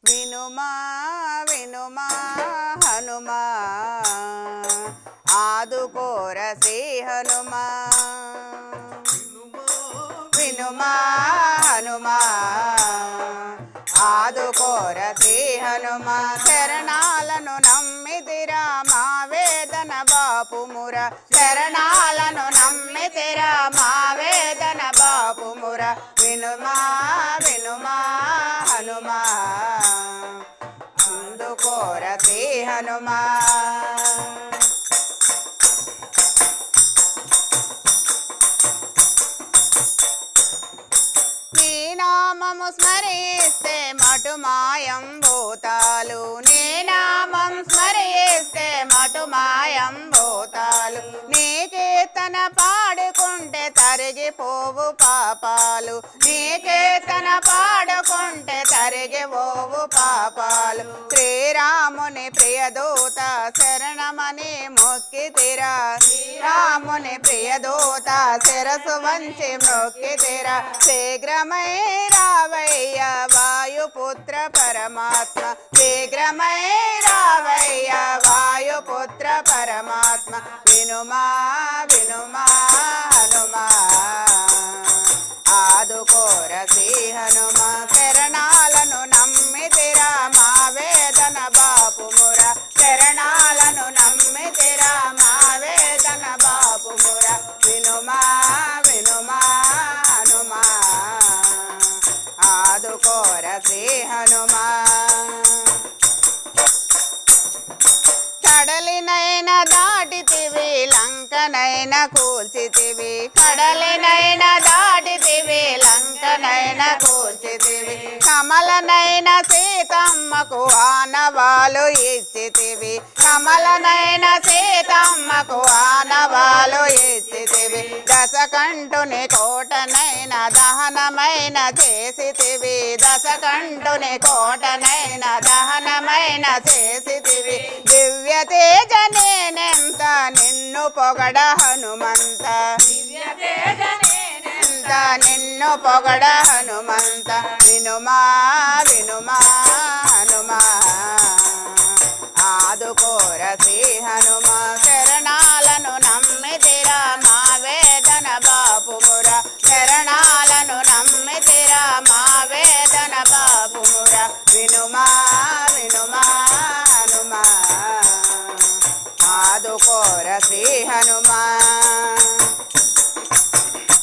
వినుమా వినుమా హనుమా ఆదుకోర శ్రీ హనుమా వినుమా హనుమా ఆదుకోర శ్రీ హనుమా శరణాలను నమ్మితిరా మా వేదన బాపుముర శరణాలను నమ్మితిరా మా వేదన బాపుముర వినుమా వినుమా హనుమా అందుకోర శ్రీ హనుమా నీ నామము స్మరిస్తే మటుమాయం భూతాలు నీ నామం స్మరిస్తే మటుమాయం భూతాలు నీ కీర్తన పాడుకుంటే తరిగిపోవు పాపాలు నీ కీర్తన పాడుకుంటే తరిగిపోవు పాపాలు శ్రీరాముని ప్రియదూత శరణమని మొక్కితిరా శ్రీరాముని ప్రియదూత శిరసు వంచి మొక్కితిరా శీఘ్రమై రావయ్య వాయుపుత్ర పరమాత్మ శీఘ్రమై రావయ్య వాయుపుత్ర పరమాత్మ వినుమా వినుమా హనుమా ఆదుకోర శ్రీ హనుమా శరణాలను నమ్మితిరా మా వేదన బాపుముర శరణాలను నమ్మితిరా మా వేదన బాపుముర వినుమా వినుమా హనుమా ఆదుకోర శ్రీ హనుమా కడలినైన దాటితివి లంకనైన కూల్చితివి కడలినైన దాటితివి లంకనైన కూల్చితివి కమలనైన సీతమ్మకు ఆనవాలు ఇచ్చితివి కమలనైన సీతమ్మకు ఆనవాలు ఇచ్చితివి దశకంఠుని కోటనైన దహనమైన చేసితివి దశకంఠుని కోటనైన దహనమైన చేసితివి దివ్య తేజ నేనెంత నిన్ను పొగడ హనుమంత దివ్య తేజ నేనెంత నిన్ను పొగడ హనుమంత వినుమా వినుమా హనుమా ఆదుకోర శ్రీ హనుమా శరణాలను నమ్మితిరా మా వేదన బాపుముర శరణాలను నమ్మితిరా మా వేదన బాపుముర వినుమా వినుమా హనుమా ఆదుకోర శ్రీ హనుమా